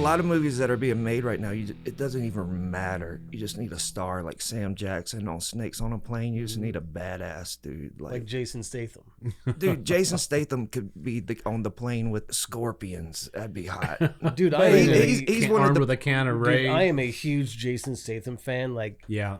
lot of movies that are being made right now, it doesn't even matter. You just need a star like Sam Jackson on Snakes on a Plane. You just need a badass dude. Like Jason Statham. Dude, Jason Statham could be on the plane with scorpions. That'd be hot. Dude, he's armed with a can of Raid. I am a huge Jason Statham fan. Like, yeah.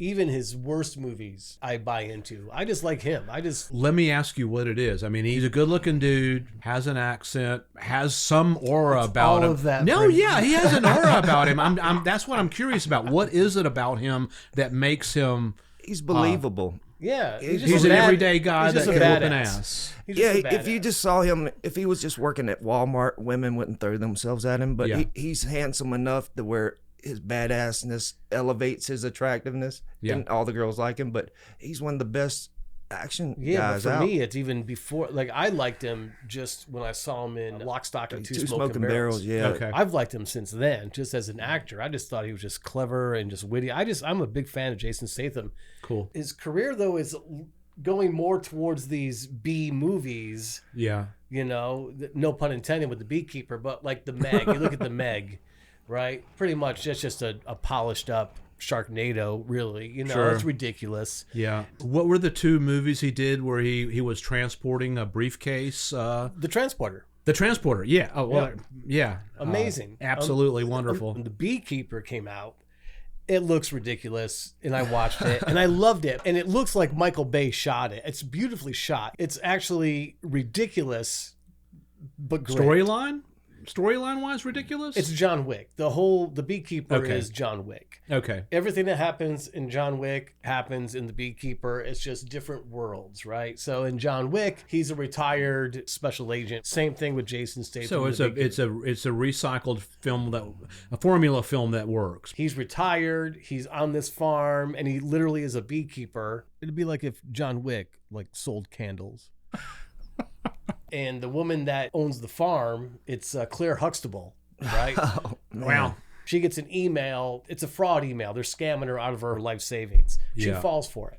Even his worst movies, I buy into. I just like him. Let me ask you what it is. I mean, he's a good-looking dude, has an accent, has some aura about him. All of that. No, yeah, he has an aura about him. That's what I'm curious about. What is it about him that makes him? He's believable. Yeah, he's an everyday guy that can whoop an ass. Yeah, if you just saw him, if he was just working at Walmart, women wouldn't throw themselves at him. But he's handsome enough to where his badassness elevates his attractiveness, and all the girls like him. But he's one of the best action guys but for me, it's even before. Like, I liked him just when I saw him in Lock, Stock, and Two Smoking Barrels. Yeah, okay. I've liked him since then, just as an actor. I just thought he was just clever and just witty. I'm a big fan of Jason Statham. Cool. His career though is going more towards these B movies. Yeah. You know, no pun intended with the Beekeeper, but like the Meg. You look at the Meg. Right, pretty much that's just a polished up Sharknado, really. You know, it's ridiculous. Yeah. What were the two movies he did where he was transporting a briefcase? The Transporter. The Transporter. Yeah. Oh, well, yeah. Amazing. Absolutely wonderful. When the Beekeeper came out, it looks ridiculous, and I watched it, and I loved it. And it looks like Michael Bay shot it. It's beautifully shot. It's actually ridiculous, but great. Storyline wise, ridiculous. It's John Wick. The Beekeeper is John Wick. Okay. Everything that happens in John Wick happens in the Beekeeper. It's just different worlds, right? So in John Wick, he's a retired special agent. Same thing with Jason Statham. So it's a recycled film, a formula film that works. He's retired. He's on this farm, and he literally is a beekeeper. It'd be like if John Wick sold candles. And the woman that owns the farm, it's Claire Huxtable, right? Oh, wow. She gets an email. It's a fraud email. They're scamming her out of her life savings. She falls for it.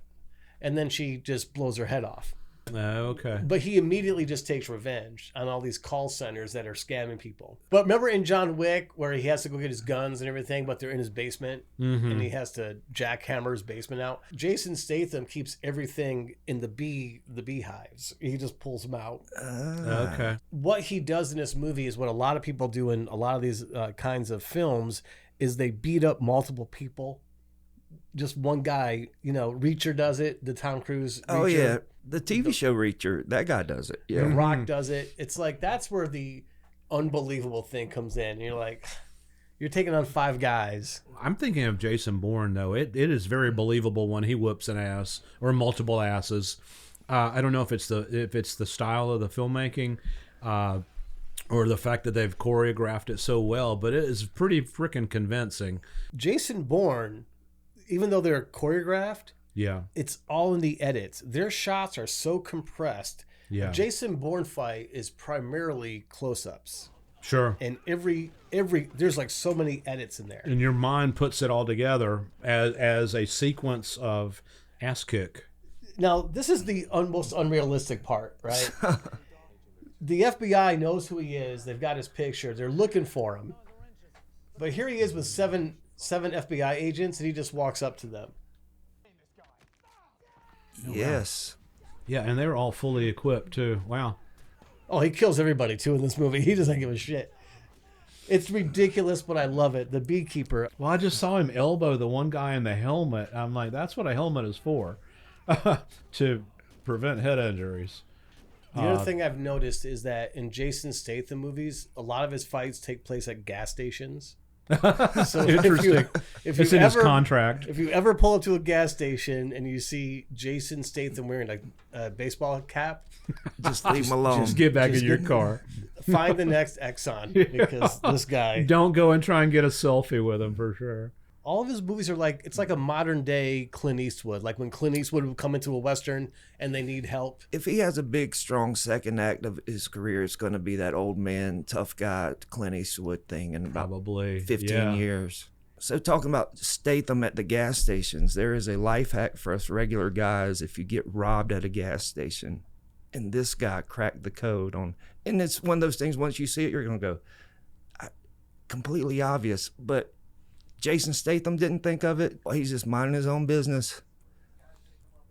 And then she just blows her head off. Okay. But he immediately just takes revenge on all these call centers that are scamming people. But remember in John Wick where he has to go get his guns and everything, but they're in his basement and he has to jackhammer his basement out? Jason Statham keeps everything in the beehives. He just pulls them out. Okay. What he does in this movie is what a lot of people do in a lot of these kinds of films is they beat up multiple people. Just one guy, Reacher does it, the Tom Cruise Reacher. Oh, yeah. The TV show Reacher, that guy does it. Yeah. The Rock does it. It's like, that's where the unbelievable thing comes in. You're like, you're taking on 5 guys. I'm thinking of Jason Bourne, though. It is very believable when he whoops an ass or multiple asses. I don't know if it's the style of the filmmaking or the fact that they've choreographed it so well, but it is pretty freaking convincing. Jason Bourne, even though they're choreographed, it's all in the edits. Their shots are so compressed. Yeah. Jason Bourne fight is primarily close-ups. Sure. And every there's so many edits in there. And your mind puts it all together as a sequence of ass kick. Now, this is the most unrealistic part, right? The FBI knows who he is. They've got his picture. They're looking for him. But here he is with seven FBI agents, and he just walks up to them. Yes. Yeah, and they're all fully equipped too. Wow. Oh, he kills everybody too in this movie. He doesn't give a shit. It's ridiculous, but I love it. The Beekeeper. Well, I just saw him elbow the one guy in the helmet. I'm like, that's what a helmet is for, to prevent head injuries. The other thing I've noticed is that in Jason Statham movies, a lot of his fights take place at gas stations. So interesting. If it's in his contract. If you ever pull up to a gas station and you see Jason Statham wearing a baseball cap, just leave him alone. Just get back in your car. Find the next Exxon because this guy. Don't go and try and get a selfie with him for sure. All of his movies are it's like a modern day Clint Eastwood. Like when Clint Eastwood would come into a Western and they need help. If he has a big, strong second act of his career, it's going to be that old man, tough guy, Clint Eastwood thing in about probably 15 years. So talking about Statham at the gas stations, there is a life hack for us regular guys if you get robbed at a gas station. And this guy cracked the code on, and it's one of those things, once you see it, you're going to go, completely obvious. But Jason Statham didn't think of it. He's just minding his own business.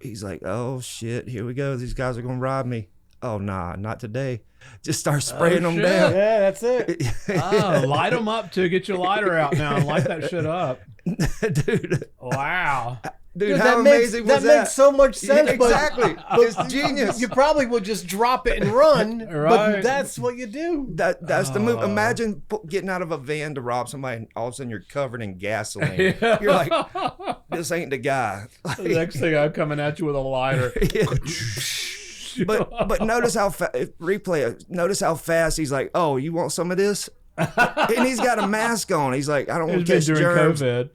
He's like, oh shit, here we go. These guys are gonna rob me. Oh nah, not today. Just start spraying them down. Yeah, that's it. Light them up too. Get your lighter out now and light that shit up. Dude. Wow. Dude, how amazing was that? That makes so much sense. Yeah, exactly. It's genius. You probably would just drop it and run, Right. but that's what you do. That's the move. Imagine getting out of a van to rob somebody and all of a sudden you're covered in gasoline. Yeah. You're like, this ain't the guy. The next thing I'm coming at you with a lighter. But notice how replay it. Notice how fast he's like, oh, you want some of this? And he's got a mask on. He's like, I don't want to catch germs. COVID.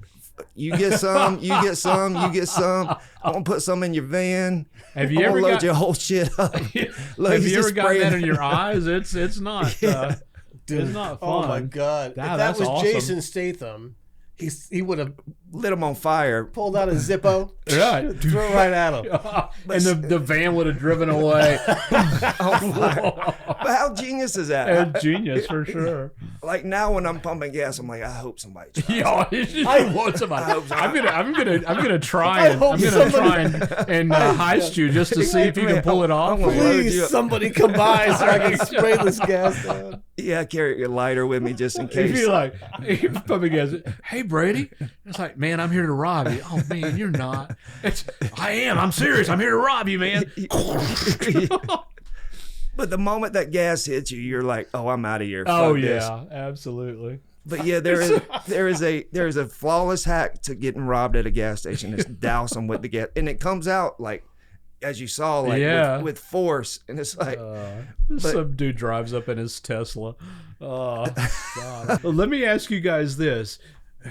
You get some, you get some, you get some. I'm gonna put some in your van. Have you ever load your whole shit up? Look, have you ever gotten that in your eyes? It's not. Dude, it's not fun. Oh my god! Wow, if that was awesome. Jason Statham, he would have lit him on fire. pulled out a Zippo, Right. threw it right at him. And the van would have driven away. On fire. But how genius is that? And genius for sure. Like now when I'm pumping gas, I'm like, I hope somebody tries. Yeah, I want somebody. I'm gonna try and heist you just to see if you can pull it off. Please, somebody come by so I can spray this gas down. Yeah, carry your lighter with me just in case. If you're like, you're pumping gas, hey Brady, it's like, man, I'm here to rob you. Oh man, you're not. I am. I'm serious. I'm here to rob you, man. But the moment that gas hits you, you're like, oh, I'm out of here. Oh Fuck this. yeah, absolutely. But yeah, there is a flawless hack to getting robbed at a gas station. Is douse them with the gas, and it comes out like, as you saw, like with force, and it's like some dude drives up in his Tesla. Oh God. Well, let me ask you guys this.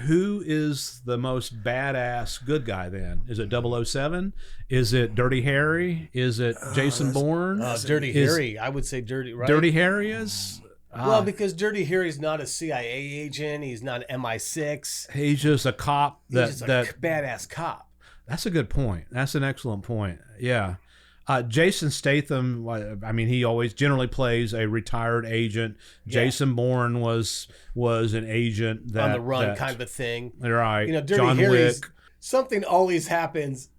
Who is the most badass good guy then? Is it 007? Is it Dirty Harry? Is it Jason Bourne? Dirty Harry. I would say Dirty, right? Dirty Harry is? Well, because Dirty Harry's not a CIA agent. He's not MI6. He's just a cop. He's just a badass cop. That's a good point. That's an excellent point. Yeah. Jason Statham, I mean, he always generally plays a retired agent. Yeah. Jason Bourne was an agent that, on the run kind of thing. Right. You know, Dirty John Harry's, Wick. Something always happens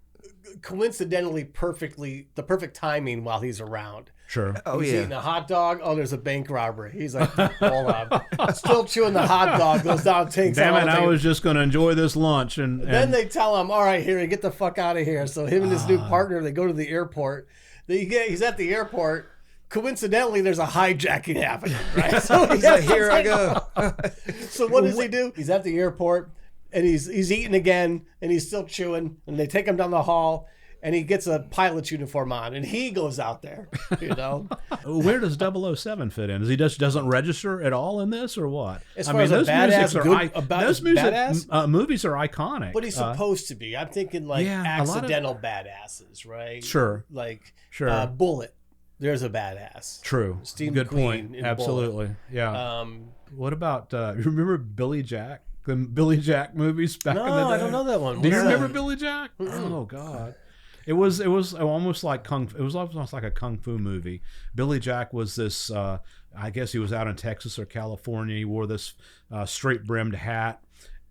coincidentally the perfect timing while he's around. Sure. He's eating a hot dog. Oh, there's a bank robbery. He's like, hold on. Still chewing the hot dog. Goes down, takes Damn out. it, I was just going to enjoy this lunch. And then they tell him, all right, Harry, get the fuck out of here. So him and his new partner, they go to the airport. He's at the airport. Coincidentally, there's a hijacking happening, right? So he's like, here I go. So what does he do? He's at the airport, and he's eating again, and he's still chewing. And they take him down the hall, and he gets a pilot's uniform on, and he goes out there, you know. Where does 007 fit in? Is he just doesn't register at all in this, or what? As far as those movies are iconic. But he's supposed to be. I'm thinking like accidental badasses, right? Sure. Like sure. Bullet. There's a badass. True. Steve Good McQueen point. Absolutely. Bullet. Yeah. What about you remember Billy Jack? The Billy Jack movies back in the day? No, I don't know that one. Do you remember Billy Jack? Oh God. It was almost like almost like a kung fu movie. Billy Jack was this I guess he was out in Texas or California. He wore this straight brimmed hat,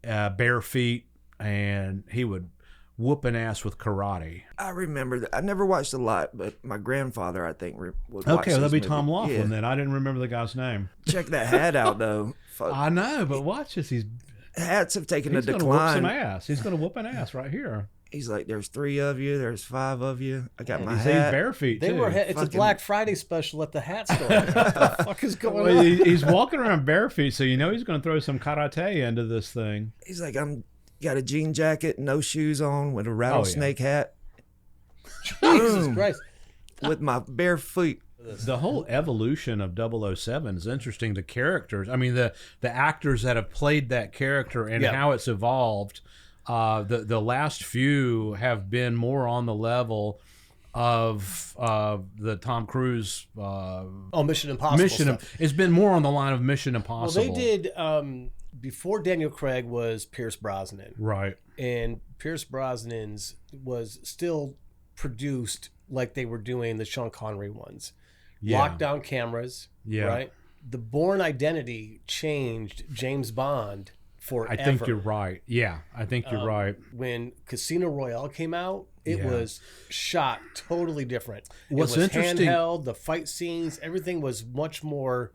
bare feet, and he would whoop an ass with karate. I remember that. I never watched a lot, but my grandfather, I think, would watch Okay, that'd be movie. Tom Laughlin then. I didn't remember the guy's name. Check that hat out though. I know, but watch this. Hats have taken a decline. He's gonna whoop some ass. He's gonna whoop an ass right here. He's like, there's 3 of you, there's 5 of you. I got my He's hat. bare feet too. It's a Black Friday special at the hat store. What the fuck is going on? He's walking around bare feet, so you know he's going to throw some karate into this thing. He's like, got a jean jacket, no shoes on, with a rattlesnake hat. Jesus Christ. With my bare feet. The whole evolution of 007 is interesting. The characters, I mean, the actors that have played that character and how it's evolved. The last few have been more on the level of the Tom Cruise. Mission Impossible. It's been more on the line of Mission Impossible. Well, they did before Daniel Craig was Pierce Brosnan, right? And Pierce Brosnan's was still produced like they were doing the Sean Connery ones. Lockdown cameras, right? the Bourne identity changed James Bond forever. I think you're right. Yeah, I think you're right. When Casino Royale came out, it was shot totally different. What's it was interesting, handheld, the fight scenes, everything was much more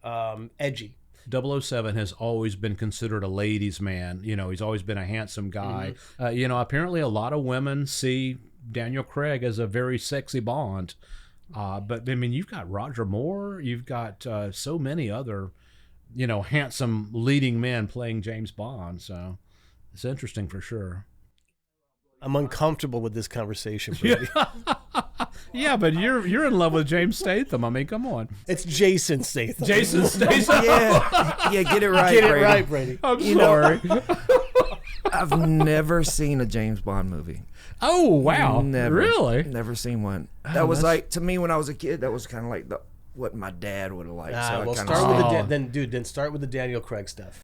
edgy. 007 has always been considered a ladies' man. You know, he's always been a handsome guy. You know, apparently a lot of women see Daniel Craig as a very sexy Bond. But, I mean, you've got Roger Moore. You've got so many other, you know, handsome leading men playing James Bond. So it's interesting for sure. I'm uncomfortable with this conversation, Brady. Yeah, but you're in love with James Statham. I mean, come on. It's Jason Statham. Jason Statham. Yeah, get it right, Get it Brady. right, Brady. I'm sorry. I've never seen a James Bond movie. Oh, wow. Never. Really? Never seen one. That was like, to me when I was a kid, that was kind of like what my dad would have liked. Well, I start with then start with the Daniel Craig stuff.